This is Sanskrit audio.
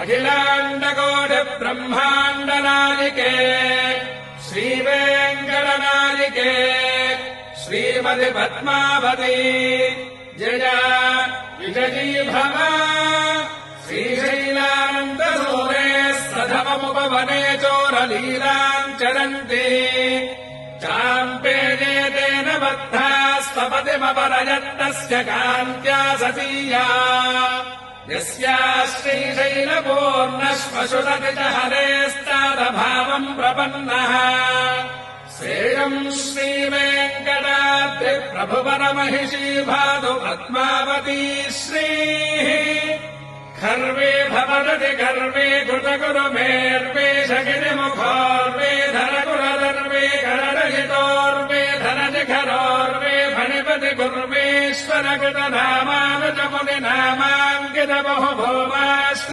अखिलाण्डकोटिब्रह्माण्डनायिके श्रीवेङ्कटनायिके श्रीमति पद्मावती जया विजयी भव श्रीशैलानन्दसूरे सधवमुपवने चोरलीलाम् चरन्ति चाम्पेयेतेन बद्धास्तपतिमपरयत्तस्य कान्त्या सतीया यस्या श्रीशैलपूर्णश्मशुरति च हरेस्तादभावम् प्रपन्नः श्रेयम् श्रीवेङ्कटाद्रिप्रभुवरमहिषी भातु पद्मावती श्रीः खर्वे भवदति गर्वे कृतगुरुमेर्वे शगिरिमुखोर्वे धरगुरदर्वे कररहितोर्वे धनजिखरोर्वे फणिपति गुर्वेश्वरकृतनामानुजमुनिनामाङ्कितबहुभौमाश्च